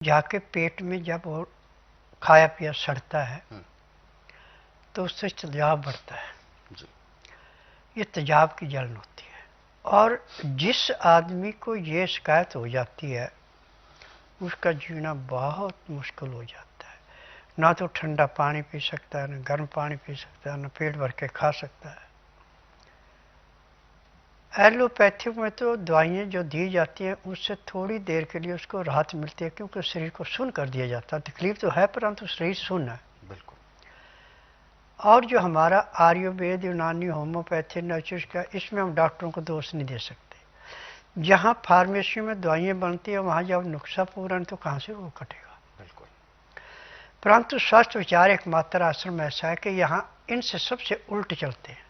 जाके पेट में जब वो खाया पिया सड़ता है तो उससे तेजाब बढ़ता है। ये तेजाब की जलन होती है। और जिस आदमी को ये शिकायत हो जाती है उसका जीना बहुत मुश्किल हो जाता है। ना तो ठंडा पानी पी सकता है, न गर्म पानी पी सकता है, न पेट भर के खा सकता है। एलोपैथिक में तो दवाइयाँ जो दी जाती हैं उससे थोड़ी देर के लिए उसको राहत मिलती है, क्योंकि शरीर को सुन्न कर दिया जाता है। तकलीफ तो है परंतु शरीर सुन्न है। बिल्कुल। और जो हमारा आयुर्वेद, यूनानी, होम्योपैथी, नेचुरल का, इसमें हम डॉक्टरों को दोष नहीं दे सकते। जहाँ फार्मेसी में दवाइयाँ बनती हैं वहाँ जब नुस्खा पूरा तो कहाँ से वो कटेगा। बिल्कुल। परंतु स्वस्थ विचार एकमात्र आश्रम ऐसा है कि यहाँ इनसे सबसे उल्ट चलते हैं।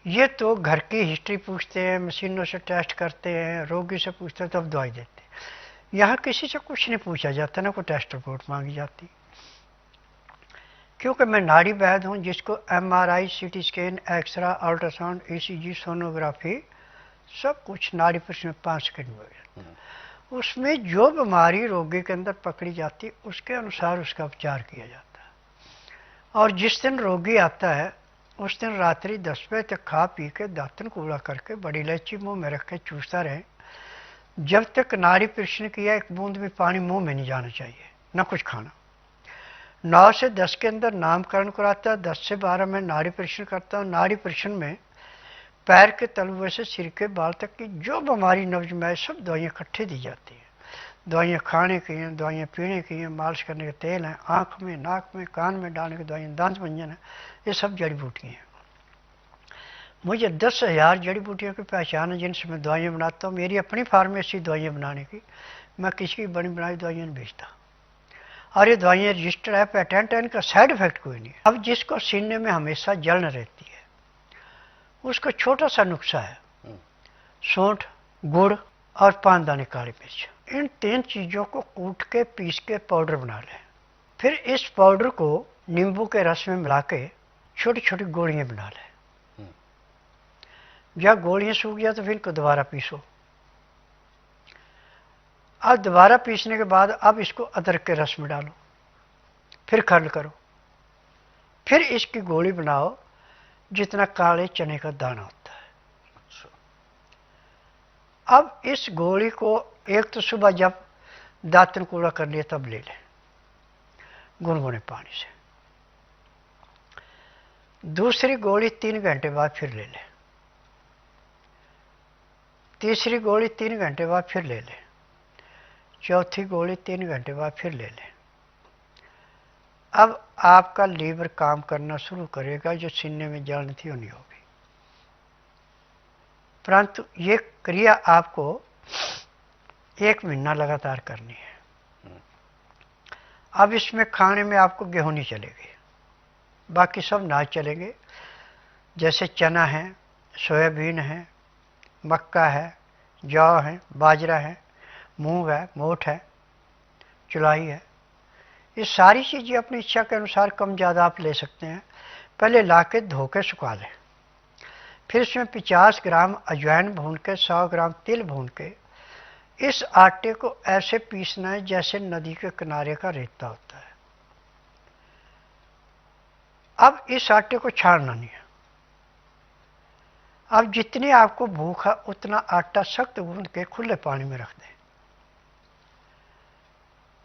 ये तो घर की हिस्ट्री पूछते हैं, मशीनों से टेस्ट करते हैं, रोगी से पूछते हैं, तब दवाई देते हैं। यहाँ किसी से कुछ नहीं पूछा जाता, ना कोई टेस्ट रिपोर्ट मांगी जाती। क्योंकि मैं नाड़ी वैद्य हूँ जिसको MRI, CT scan, X-ray, ultrasound, ECG, sonography सब कुछ नाड़ी पर 5 सेकंड में हो जाता है। उसमें जो बीमारी रोगी के अंदर पकड़ी जाती है उसके अनुसार उसका उपचार किया जाता है। और जिस दिन रोगी आता है उस दिन रात्रि 10 बजे तक खा पी के दातन कूड़ा करके बड़ी इलायची मुंह में रख के चूसता रहे। जब तक नाड़ी परीक्षण किया एक बूंद भी पानी मुंह में नहीं जाना चाहिए, न कुछ खाना। 9 से 10 के अंदर नामकरण कराता है, 10 से 12 में नाड़ी परीक्षण करता हूँ। नाड़ी परीक्षण में पैर के तलुए से सिर के बाल तक की जो बीमारी नब्ज में है सब दवाइयाँ इकट्ठे दी जाती हैं। दवाइयाँ खाने की हैं, दवाइयाँ पीने की हैं, मालिश करने के तेल हैं, आँख में, नाक में, कान में डालने की दवाइयाँ, दांत मंजन है, ये सब जड़ी बूटियाँ हैं। मुझे 10,000 जड़ी बूटियों की पहचान है जिनसे मैं दवाइयाँ बनाता हूँ। मेरी अपनी फार्मेसी दवाइयाँ बनाने की, मैं किसी की बनी बनाई दवाइयाँ नहीं बेचता। और ये दवाइयाँ रजिस्टर्ड है, पेटेंट है, इनका साइड इफेक्ट कोई नहीं है। अब जिसको सीने में हमेशा जलन रहती है उसको छोटा सा नुस्खा है, सौंठ, गुड़ और 5 दाने काली मिर्च। इन 3 चीज़ों को कूट के पीस के पाउडर बना लें। फिर इस पाउडर को नींबू के रस में मिला के छोटी छोटी गोलियाँ बना लें। जब गोलियाँ सूख जाए तो फिर इनको दोबारा पीसो। अब दोबारा पीसने के बाद अब इसको अदरक के रस में डालो, फिर खंड करो, फिर इसकी गोली बनाओ जितना काले चने का दाना होता है। अब इस गोली को एक तो सुबह जब दातन कूड़ा कर लिया तब ले लें गुनगुने पानी से। दूसरी गोली 3 घंटे बाद फिर ले लें। तीसरी गोली 3 घंटे बाद फिर ले लें। चौथी गोली 3 घंटे बाद फिर ले लें। अब आपका लीवर काम करना शुरू करेगा, जो सीने में जलन थी वो नहीं होगी। परंतु ये क्रिया आपको 1 महीना लगातार करनी है। अब इसमें खाने में आपको गेहूं नहीं चलेगी, बाकी सब अनाज चलेंगे, जैसे चना है, सोयाबीन है, मक्का है, जौ है, बाजरा है, मूंग है, मोठ है, चुलाई है। ये सारी चीज़ें अपनी इच्छा के अनुसार कम ज़्यादा आप ले सकते हैं। पहले ला के धो के सुखा लें, फिर इसमें 50 ग्राम अजवाइन भून के, 100 ग्राम तिल भून के इस आटे को ऐसे पीसना है जैसे नदी के किनारे का रेता होता है। अब इस आटे को छानना नहीं है। अब जितनी आपको भूख है उतना आटा सख्त गूंद के खुले पानी में रख दें।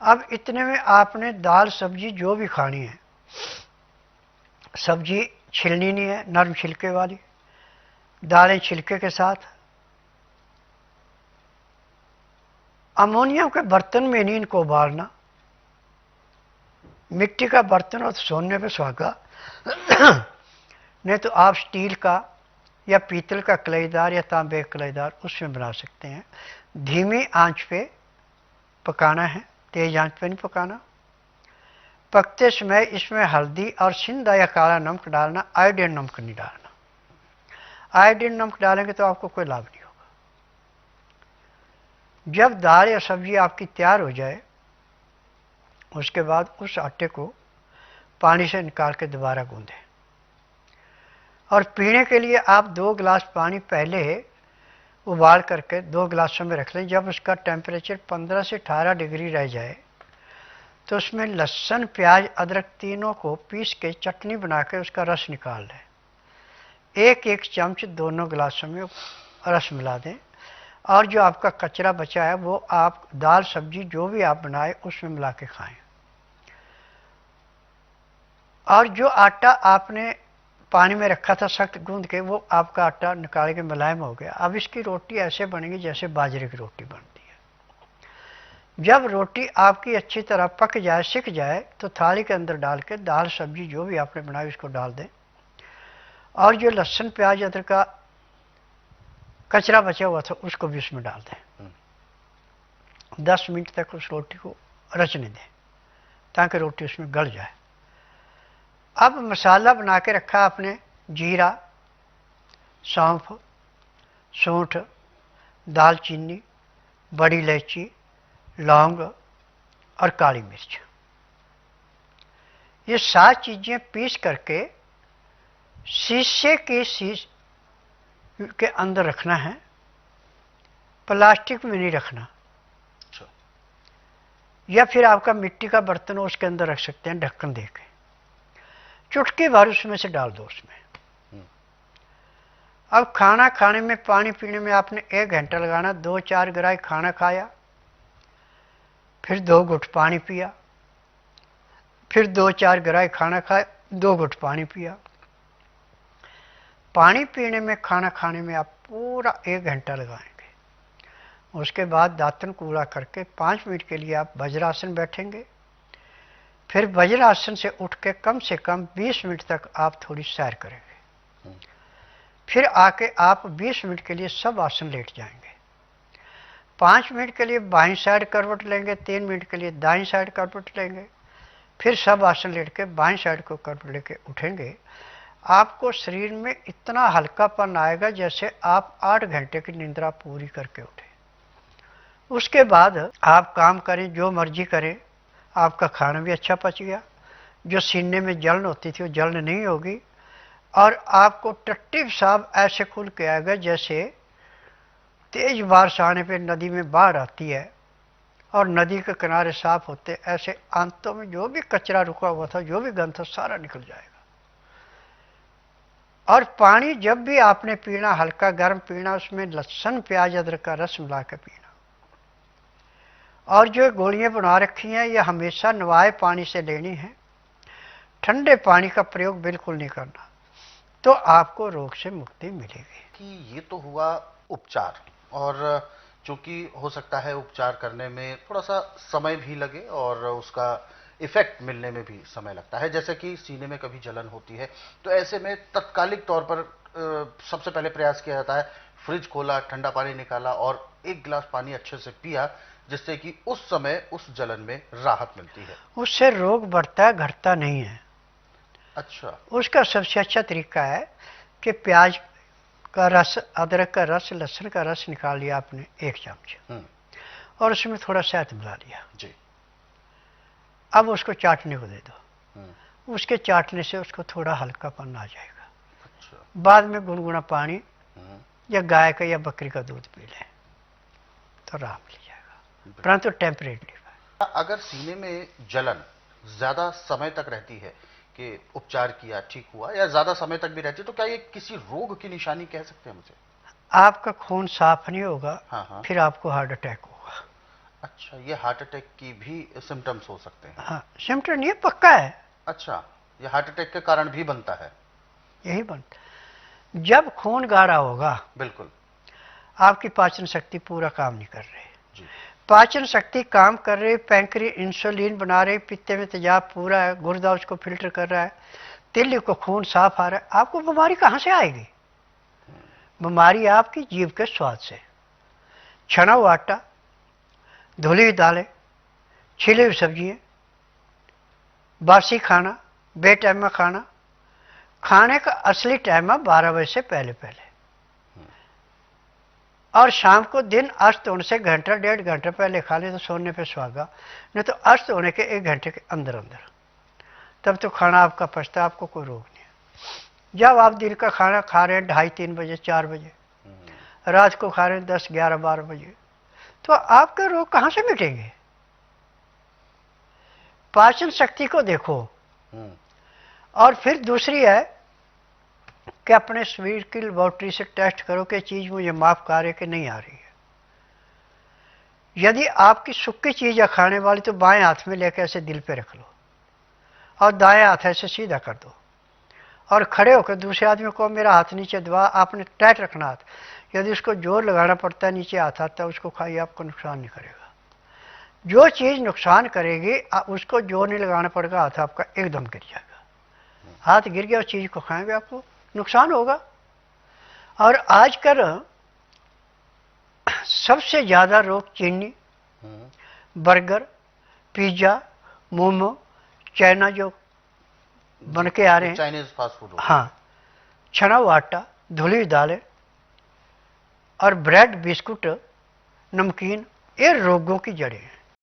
अब इतने में आपने दाल सब्जी जो भी खानी है, सब्जी छिलनी नहीं है, नरम छिलके वाली, दालें छिलके के साथ। अमोनियम के बर्तन में नहीं इनको उबालना, मिट्टी का बर्तन हो तो सोने पे सुहागा नहीं तो आप स्टील का या पीतल का कलाईदार या तांबे का कलाईदार उसमें बना सकते हैं। धीमी आंच पे पकाना है, तेज आंच पे नहीं पकाना। पकते समय इसमें हल्दी और सिंधा या काला नमक डालना, आयोडीन नमक नहीं डालना। आयोडीन नमक डालेंगे तो आपको कोई लाभ नहीं होगा। जब दाल या सब्जी आपकी तैयार हो जाए उसके बाद उस आटे को पानी से निकाल के दोबारा गूंदें। और पीने के लिए आप 2 गिलास पानी पहले उबाल करके 2 गिलासों में रख लें। जब उसका टेम्परेचर 15 से 18 डिग्री रह जाए तो उसमें लहसुन, प्याज, अदरक तीनों को पीस के चटनी बना के उसका रस निकाल लें। एक एक चम्मच दोनों गिलासों में रस मिला दें और जो आपका कचरा बचा है वो आप दाल सब्जी जो भी आप बनाए उसमें मिला के खाएं। और जो आटा आपने पानी में रखा था सख्त गूंद के, वो आपका आटा निकाल के मुलायम हो गया। अब इसकी रोटी ऐसे बनेगी जैसे बाजरे की रोटी बनती है। जब रोटी आपकी अच्छी तरह पक जाए, सिक जाए, तो थाली के अंदर डाल के दाल सब्जी जो भी आपने बनाई उसको डाल दें और जो लहसुन, प्याज, अदरक का कचरा बचा हुआ था उसको भी उसमें डाल दें। 10 मिनट तक उस रोटी को रचने दें ताकि रोटी उसमें गल जाए। अब मसाला बना के रखा आपने, जीरा, सौंफ, सूंठ, दालचीनी, बड़ी इलायची, लौंग और काली मिर्च, ये 7 चीज़ें पीस करके शीशे के शीश के अंदर रखना है, प्लास्टिक में नहीं रखना। या फिर आपका मिट्टी का बर्तन हो उसके अंदर रख सकते हैं ढक्कन देके। चुटकी भर उसमें से डाल दो उसमें। अब खाना खाने में, पानी पीने में आपने 1 घंटा लगाना। 2-4 गिराई खाना खाया, फिर 2 घुट पानी पिया, फिर 2-4 गिराई खाना खाया, 2 घुट पानी पिया। पानी पीने में, खाना खाने में आप पूरा 1 घंटा लगाएंगे। उसके बाद दातन कूड़ा करके 5 मिनट के लिए आप वज्रासन बैठेंगे। फिर वज्रासन से उठ के कम से कम 20 मिनट तक आप थोड़ी सैर करेंगे। फिर आके आप 20 मिनट के लिए सब आसन लेट जाएंगे। 5 मिनट के लिए बाईं साइड करवट लेंगे, 3 मिनट के लिए दाईं साइड करवट लेंगे, फिर सब आसन लेट के बाईं साइड को करवट लेके उठेंगे। आपको शरीर में इतना हल्कापन आएगा जैसे आप 8 घंटे की निद्रा पूरी करके उठे। उसके बाद आप काम करें, जो मर्जी करें, आपका खाना भी अच्छा पच गया, जो सीने में जलन होती थी वो जलन नहीं होगी और आपको टट्टी पेशाब ऐसे खुल के आएगा जैसे तेज बारिश आने पे नदी में बाढ़ आती है और नदी के किनारे साफ होते, ऐसे आंतों में जो भी कचरा रुका हुआ था, जो भी गंध था, सारा निकल जाएगा। और पानी जब भी आपने पीना, हल्का गर्म पीना, उसमें लहसुन, प्याज, अदरक का रस मिला के पीना। और जो गोलियां बना रखी हैं ये हमेशा नवाए पानी से लेनी है, ठंडे पानी का प्रयोग बिल्कुल नहीं करना, तो आपको रोग से मुक्ति मिलेगी। कि ये तो हुआ उपचार, और चूंकि हो सकता है उपचार करने में थोड़ा सा समय भी लगे और उसका इफेक्ट मिलने में भी समय लगता है, जैसे कि सीने में कभी जलन होती है तो ऐसे में तत्कालिक तौर पर सबसे पहले प्रयास किया जाता है, फ्रिज खोला, ठंडा पानी निकाला और 1 गिलास पानी अच्छे से पिया, जिससे कि उस समय उस जलन में राहत मिलती है। उससे रोग बढ़ता है, घटता नहीं है। अच्छा। उसका सबसे अच्छा तरीका है कि प्याज का रस, अदरक का रस, लहसुन का रस निकाल लिया आपने 1 चम्मच और उसमें थोड़ा शहद मिला लिया जी। अब उसको चाटने को दे दो। उसके चाटने से उसको थोड़ा हल्कापन आ जाएगा। अच्छा। बाद में गुनगुना पानी या गाय का या बकरी का दूध पी लें तो राहत मिल जाएगा, परंतु टेम्परेटली। अगर सीने में जलन ज्यादा समय तक रहती है कि उपचार किया ठीक हुआ, या ज्यादा समय तक भी रहती है, तो क्या ये किसी रोग की निशानी कह सकते हैं मुझे? आपका खून साफ नहीं होगा। हाँ। फिर आपको हार्ट अटैक होगा। अच्छा, ये हार्ट अटैक की भी सिम्टम्स हो सकते हैं? हाँ, सिम्टम नहीं, पक्का है। अच्छा, ये हार्ट अटैक के कारण भी बनता है? यही बनता, जब खून गाढ़ा होगा। बिल्कुल। आपकी पाचन शक्ति पूरा काम नहीं कर रही। जी। पाचन शक्ति काम कर रही, पैंक्री इंसुलिन बना रही, पित्ते में तेजाब पूरा है, गुर्दा उसको फिल्टर कर रहा है, तिल्ली को खून साफ आ रहा है, आपको बीमारी कहाँ से आएगी? बीमारी आपकी जीभ के स्वाद से। छना हुआ आटा, धुली हुई दालें, छिली हुई सब्जियाँ, बासी खाना, बेटाइमा खाना। खाने का असली टाइम है 12 बजे से पहले पहले, और शाम को दिन अस्त होने से घंटा 1.5 घंटा पहले खा ले तो सोने पे सुहागा, नहीं तो अस्त होने के 1 घंटे के अंदर अंदर, तब तो खाना आपका पचता, आपको कोई रोग नहीं है। जब आप दिन का खाना खा रहे हैं 2:30-3 बजे, 4 बजे, रात को खा रहे हैं 10, 11, 12 बजे, तो आपके रोग कहाँ से मिटेंगे? पाचन शक्ति को देखो। और फिर दूसरी है कि अपने शरीर की लेबोरेटरी से टेस्ट करो कि चीज मुझे माफ कर रही है कि नहीं आ रही है। यदि आपकी सूखी चीज है खाने वाली, तो बाएं हाथ में लेकर ऐसे दिल पे रख लो और दाएं हाथ ऐसे सीधा कर दो और खड़े होकर दूसरे आदमी को मेरा हाथ नीचे दबा, आपने टाइट रखना हाथ। यदि उसको जोर लगाना पड़ता है, नीचे हाथ आता है, उसको खाइए, आपको नुकसान नहीं करेगा। जो चीज नुकसान करेगी उसको जोर नहीं लगाना पड़ेगा, हाथ आपका एकदम गिर जाएगा। हाथ गिर गया, उस चीज को खाएंगे आपको नुकसान होगा। और आजकल सबसे ज्यादा रोग चीनी, बर्गर, पिज्जा, मोमो, चाइना जो बन के आ रहे हैं, चाइनीज फास्ट फूड। हाँ, छना हुआ आटा, धुली हुई दालें और ब्रेड, बिस्कुट, नमकीन, ये रोगों की जड़ें हैं।